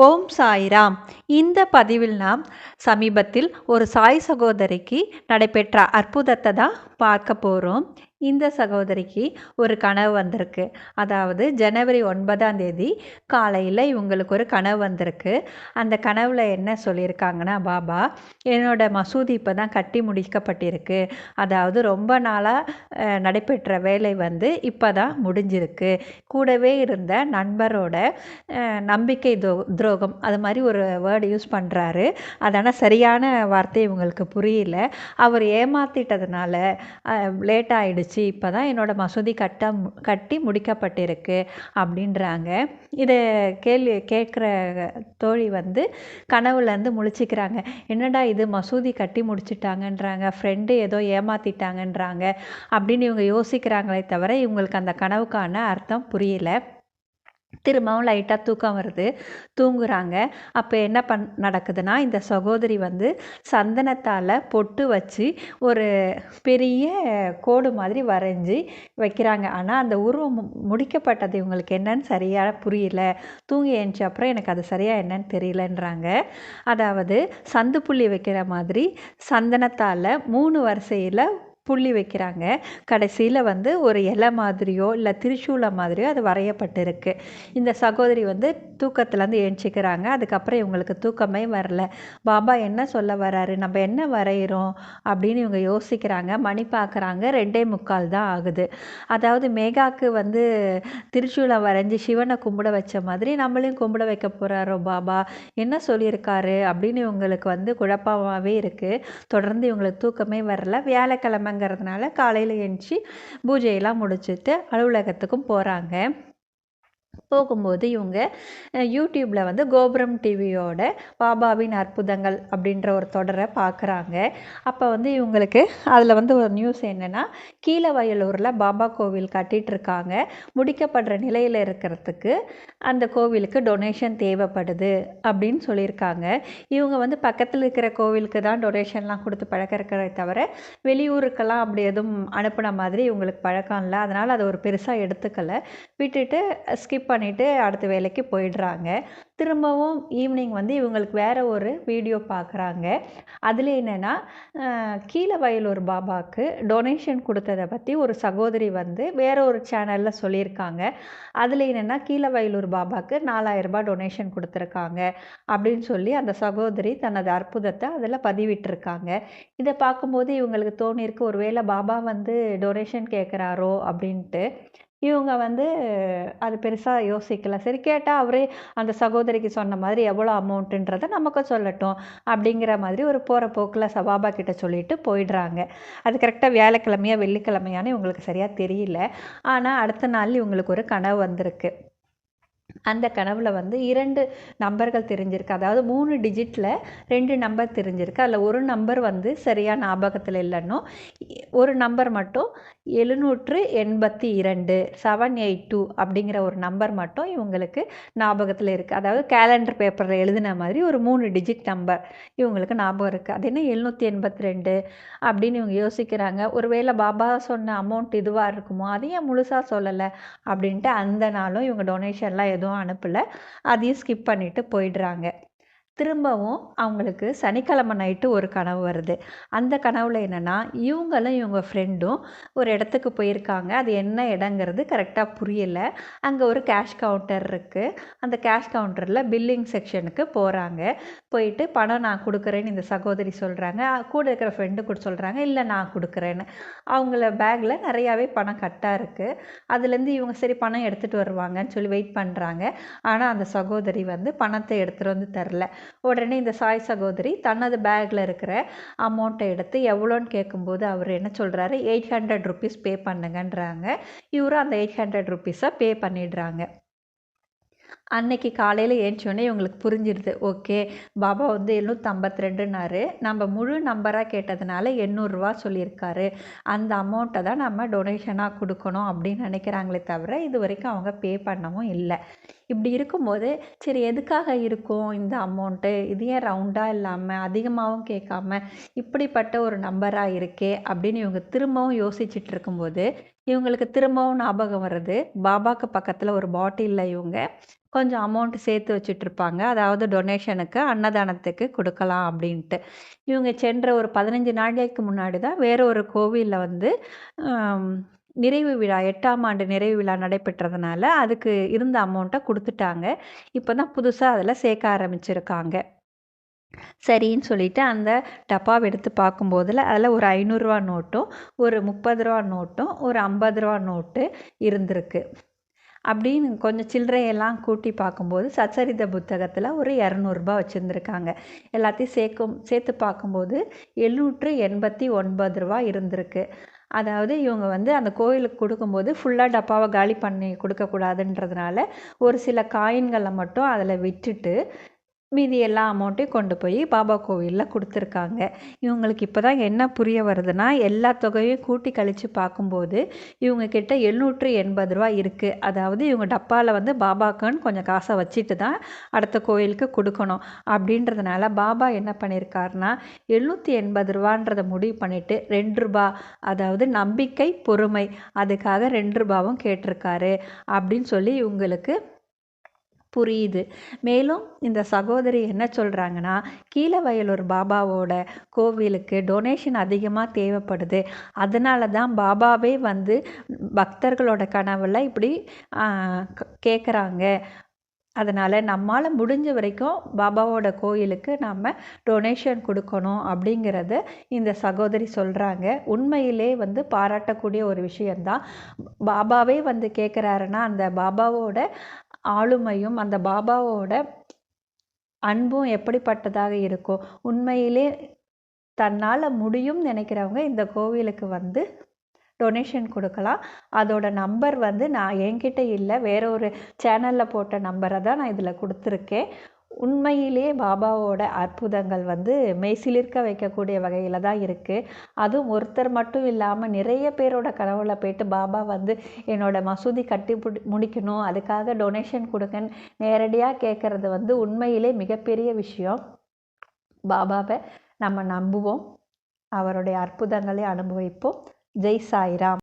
ஓம் சாய்ராம். இந்த பதிவில் நாம் சமீபத்தில் ஒரு சாய் சகோதரிக்கு நடைபெற்ற அற்புதத்தை தான் பார்க்க போகிறோம். இந்த சகோதரிக்கு ஒரு கனவு வந்திருக்கு. அதாவது ஜனவரி 9ஆம் தேதி காலையில் இவங்களுக்கு ஒரு கனவு வந்திருக்கு. அந்த கனவில் என்ன சொல்லியிருக்காங்கன்னா, பாபா என்னோட மசூதி இப்போ தான் கட்டி முடிக்கப்பட்டிருக்கு. அதாவது ரொம்ப நாளாக நடைபெற்ற வேலை வந்து இப்போ தான் முடிஞ்சிருக்கு. கூடவே இருந்த நண்பரோட நம்பிக்கை துரோகம் அது மாதிரி ஒரு வேர்டு யூஸ் பண்ணுறாரு. அதனால் சரியான வார்த்தை இவங்களுக்கு புரியல. அவர் ஏமாற்றிட்டதுனால லேட் ஆகிடுச்சு, இப்போ தான் என்னோடய மசூதி கட்டி முடிக்கப்பட்டிருக்கு அப்படின்றாங்க. இதை கேட்குற தோழி வந்து கனவுலேருந்து முழிச்சிக்கிறாங்க. என்னடா இது, மசூதி கட்டி முடிச்சிட்டாங்கன்றாங்க, ஃப்ரெண்டு ஏதோ ஏமாற்றிட்டாங்கன்றாங்க அப்படின்னு இவங்க யோசிக்கிறாங்களே தவிர இவங்களுக்கு அந்த கனவுக்கான அர்த்தம் புரியல. திரும்பவும் லைட்டாக தூக்கம் வருது, தூங்குறாங்க. அப்போ என்ன நடக்குதுன்னா, இந்த சகோதரி வந்து சந்தனத்தால் பொட்டு வச்சு ஒரு பெரிய கோடு மாதிரி வரைஞ்சி வைக்கிறாங்க. ஆனால் அந்த உருவம் முடிக்கப்பட்டது இவங்களுக்கு என்னன்னு சரியாக புரியல. தூங்கி எழுந்துச்ச அப்புறம் எனக்கு அது சரியாக என்னன்னு தெரியலன்றாங்க. அதாவது சந்து புள்ளி வைக்கிற மாதிரி சந்தனத்தால் 3 வரிசையில் புள்ளி வைக்கிறாங்க. கடைசியில் வந்து ஒரு இலை மாதிரியோ இல்லை திரிசூலம் மாதிரியோ அது வரையப்பட்டிருக்கு. இந்த சகோதரி வந்து தூக்கத்துலேருந்து எழுந்திரிக்கிறாங்க. அதுக்கப்புறம் இவங்களுக்கு தூக்கமே வரல. பாபா என்ன சொல்ல வராரு, நம்ம என்ன வரைகிறோம் அப்படின்னு இவங்க யோசிக்கிறாங்க. மணி பார்க்குறாங்க, 2:45 தான் ஆகுது. அதாவது மேகாவுக்கு வந்து திரிசூலம் வரைஞ்சி சிவனை கும்பிட வச்ச மாதிரி நம்மளையும் கும்பிட வைக்க போகிறாரோ பாபா, என்ன சொல்லியிருக்காரு அப்படின்னு இவங்களுக்கு வந்து குழப்பமாகவே இருக்குது. தொடர்ந்து இவங்களுக்கு தூக்கமே வரல. வியாழக்கிழமைங்கிறதுனால காலையில் எழுந்துச்சி பூஜையெல்லாம் முடிச்சுட்டு அலுவலகத்துக்கும் போகிறாங்க. போகும்போது இவங்க யூடியூப்பில் வந்து கோபுரம் டிவியோட பாபாவின் அற்புதங்கள் அப்படின்ற ஒரு தொடரை பார்க்குறாங்க. அப்போ வந்து இவங்களுக்கு அதில் வந்து ஒரு நியூஸ் என்னென்னா, கீழவயலூரில் பாபா கோவில் கட்டிகிட்ருக்காங்க. முடிக்கப்படுற நிலையில் இருக்கிறதுக்கு அந்த கோவிலுக்கு டொனேஷன் தேவைப்படுது அப்படின்னு சொல்லியிருக்காங்க. இவங்க வந்து பக்கத்தில் இருக்கிற கோவிலுக்கு தான் டொனேஷன்லாம் கொடுத்து பழக்கம் இருக்கிறத தவிர வெளியூருக்கெல்லாம் அப்படி எதுவும் அனுப்பின மாதிரி இவங்களுக்கு பழக்கம் இல்லை. அதனால் அதை ஒரு பெருசாக எடுத்துக்கலை, விட்டுட்டு ஸ்கிப் பண்ணிவிட்டு அடுத்த வேலைக்கு போயிடுறாங்க. திரும்பவும் ஈவினிங் வந்து இவங்களுக்கு வேறு ஒரு வீடியோ பார்க்குறாங்க. அதில் என்னென்னா, கீழவயலூர் பாபாவுக்கு டொனேஷன் கொடுத்ததை பற்றி ஒரு சகோதரி வந்து வேறு ஒரு சேனலில் சொல்லியிருக்காங்க. அதில் என்னென்னா, கீழவயலூர் பாபாவுக்கு 4000 ரூபாய் டொனேஷன் கொடுத்துருக்காங்க அப்படின்னு சொல்லி அந்த சகோதரி தனது அற்புதத்தை அதில் பதிவிட்டிருக்காங்க. இதை பார்க்கும்போது இவங்களுக்கு தோணியிருக்கு, ஒருவேளை பாபா வந்து டொனேஷன் கேட்குறாரோ அப்படின்ட்டு. இவங்க வந்து அது பெருசாக யோசிக்கல. சரி, கேட்டால் அவரே அந்த சகோதரிக்கு சொன்ன மாதிரி எவ்வளோ அமௌண்ட்டுன்றதை நமக்கு சொல்லட்டும் அப்படிங்கிற மாதிரி ஒரு போகிற போக்கில் பாபா கிட்ட சொல்லிட்டு போயிடுறாங்க. அது கரெக்டாக வியாழக்கிழமையா வெள்ளிக்கிழமையான்னு இவங்களுக்கு சரியாக தெரியல. ஆனால் அடுத்த நாள் இவங்களுக்கு ஒரு கனவு வந்திருக்கு. அந்த கனவில் வந்து 2 நம்பர்கள் தெரிஞ்சிருக்கு. அதாவது 3 டிஜிட்டில் 2 நம்பர் தெரிஞ்சிருக்கு. அதில் ஒரு நம்பர் வந்து சரியாக ஞாபகத்தில் இல்லைன்னோ, ஒரு நம்பர் மட்டும் 782 782 அப்படிங்கிற ஒரு நம்பர் மட்டும் இவங்களுக்கு ஞாபகத்தில் இருக்குது. அதாவது கேலண்டர் பேப்பரில் எழுதின மாதிரி ஒரு 3 டிஜிட் நம்பர் இவங்களுக்கு ஞாபகம் இருக்குது. அது என்ன 782 அப்படின்னு இவங்க யோசிக்கிறாங்க. ஒருவேளை பாபா சொன்ன அமௌண்ட் இதுவாக இருக்குமோ, அதையும் முழுசாக சொல்லலை அப்படின்ட்டு அந்த நாளும் இவங்க டொனேஷன்லாம் எதுவும் அனுப்பலை. அதையும் ஸ்கிப் பண்ணிவிட்டு போயிடுறாங்க. திரும்பவும் அவங்களுக்கு சனிக்கிழமை நைட்டு ஒரு கனவு வருது. அந்த கனவில் என்னென்னா, இவங்களும் இவங்க ஃப்ரெண்டும் ஒரு இடத்துக்கு போயிருக்காங்க. அது என்ன இடங்கிறது கரெக்டாக புரியலை. அங்கே ஒரு கேஷ் கவுண்டர் இருக்குது. அந்த கேஷ் கவுண்டரில் பில்லிங் செக்ஷனுக்கு போகிறாங்க. போயிட்டு பணம் நான் கொடுக்குறேன்னு இந்த சகோதரி சொல்கிறாங்க. கூட இருக்கிற ஃப்ரெண்டு கூட சொல்கிறாங்க, இல்லை நான் கொடுக்குறேன்னு. அவங்கள பேக்கில் நிறையாவே பணம் கட்டாக இருக்குது. அதுலேருந்து இவங்க சரி பணம் எடுத்துகிட்டு வருவாங்கன்னு சொல்லி வெயிட் பண்ணுறாங்க. ஆனால் அந்த சகோதரி வந்து பணத்தை எடுத்துகிட்டு வந்து தரல. உடனே இந்த சாய் சகோதரி தனது பேக்கில் இருக்கிற அமௌண்ட்டை எடுத்து எவ்வளோன்னு கேட்கும்போது அவர் என்ன சொல்கிறாரு, 800 ருபீஸ் பே பண்ணுங்கன்றாங்க. இவரும் அந்த 800 ருபீஸை பே பண்ணிடுறாங்க. அன்னைக்கு காலையில் ஏஞ்சோடனே இவங்களுக்கு புரிஞ்சிடுது, ஓகே பாபா வந்து 752ன்னாரு, நம்ம முழு நம்பராக கேட்டதுனால 800 ரூபா சொல்லியிருக்காரு. அந்த அமௌண்ட்டை தான் நம்ம டொனேஷனாக கொடுக்கணும் அப்படின்னு நினைக்கிறாங்களே தவிர இது வரைக்கும் அவங்க பே பண்ணவும் இல்லை. இப்படி இருக்கும்போது சரி எதுக்காக இருக்கும் இந்த அமௌண்ட்டு, இது ஏன் ரவுண்டாக இல்லாமல் அதிகமாகவும் கேட்காம இப்படிப்பட்ட ஒரு நம்பராக இருக்கே அப்படின்னு இவங்க திரும்பவும் யோசிச்சுட்டு இருக்கும்போது இவங்களுக்கு திரும்பவும் ஞாபகம் வருது. பாபாக்கு பக்கத்தில் ஒரு பாட்டிலில் இவங்க கொஞ்சம் அமௌண்ட் சேர்த்து வச்சுட்ருப்பாங்க. அதாவது டொனேஷனுக்கு, அன்னதானத்துக்கு கொடுக்கலாம் அப்படின்ட்டு. இவங்க சென்ற ஒரு 15 நாளைக்கு முன்னாடி தான் வேற ஒரு கோவிலில் வந்து நிறைவு விழா 8ஆம் ஆண்டு நிறைவு விழா நடைபெற்றதுனால அதுக்கு இருந்த அமௌண்ட்டை கொடுத்துட்டாங்க. இப்போ தான் புதுசாக அதில் சேர்க்க ஆரம்பிச்சிருக்காங்க. சரின்னு சொல்லிட்டு அந்த டப்பாவை எடுத்து பார்க்கும்போதில் அதில் ஒரு ரூ. 500 நோட்டும், ஒரு ரூ. 30 நோட்டும், ஒரு ரூ. 50 நோட்டு இருந்திருக்கு. அப்படின்னு கொஞ்சம் சில்லறையெல்லாம் கூட்டி பார்க்கும்போது சச்சரித புத்தகத்தில் ஒரு ரூ. 200 வச்சுருந்துருக்காங்க. எல்லாத்தையும் சேர்த்து பார்க்கும்போது ரூ. 789 இருந்திருக்கு. அதாவது இவங்க வந்து அந்த கோயிலுக்கு கொடுக்கும்போது ஃபுல்லாக டப்பாவை காலி பண்ணி கொடுக்கக்கூடாதுன்றதுனால ஒரு சில காயின்களை மட்டும் அதில் விட்டுட்டு மீதி எல்லா அமௌண்ட்டையும் கொண்டு போய் பாபா கோவிலில் கொடுத்துருக்காங்க. இவங்களுக்கு இப்போ தான் என்ன புரிய வருதுன்னா, எல்லா தொகையும் கூட்டி கழித்து பார்க்கும்போது இவங்கக்கிட்ட ரூ. 780 இருக்குது. அதாவது இவங்க டப்பாவில் வந்து பாபாக்குன்னு கொஞ்சம் காசை வச்சுட்டு தான் அடுத்த கோயிலுக்கு கொடுக்கணும். அப்படின்றதுனால பாபா என்ன பண்ணியிருக்காருனா, ரூ. 780 முடிவு பண்ணிவிட்டு ரூ. 2, அதாவது நம்பிக்கை, பொறுமை, அதுக்காக ரூ. 2 கேட்டிருக்காரு அப்படின்னு சொல்லி இவங்களுக்கு புரியுது. மேலும் இந்த சகோதரி என்ன சொல்கிறாங்கன்னா, கீழவயலூர் பாபாவோட கோவிலுக்கு டொனேஷன் அதிகமாக தேவைப்படுது. அதனால தான் பாபாவே வந்து பக்தர்களோட கனவில் இப்படி கேட்குறாங்க. அதனால் நம்மால் முடிஞ்ச வரைக்கும் பாபாவோட கோயிலுக்கு நம்ம டொனேஷன் கொடுக்கணும் அப்படிங்கிறத இந்த சகோதரி சொல்கிறாங்க. உண்மையிலே வந்து பாராட்டக்கூடிய ஒரு விஷயந்தான். பாபாவே வந்து கேட்குறாருன்னா அந்த பாபாவோட ஆளுமையும் அந்த பாபாவோட அன்பும் எப்படிப்பட்டதாக இருக்கும். உண்மையிலே தன்னால் முடியும் நினைக்கிறவங்க இந்த கோவிலுக்கு வந்து டொனேஷன் கொடுக்கலாம். அதோட நம்பர் வந்து நான் என்கிட்ட இல்லை, வேற ஒரு சேனலில் போட்ட நம்பரை தான் நான் இதில் கொடுத்துருக்கேன். உண்மையிலே பாபாவோட அற்புதங்கள் வந்து மெய்சிலிர்க்க வைக்கக்கூடிய வகையில் தான் இருக்குது. அதுவும் ஒருத்தர் மட்டும் இல்லாமல் நிறைய பேரோட கனவுல போயிட்டு பாபா வந்து என்னோட மசூதி கட்டி முடிக்கணும், அதுக்காக டொனேஷன் கொடுங்கன்னு நேரடியாக கேட்குறது வந்து உண்மையிலே மிகப்பெரிய விஷயம். பாபாவை நம்ம நம்புவோம், அவருடைய அற்புதங்களை அனுபவிப்போம். ஜெய் சாய்ராம்.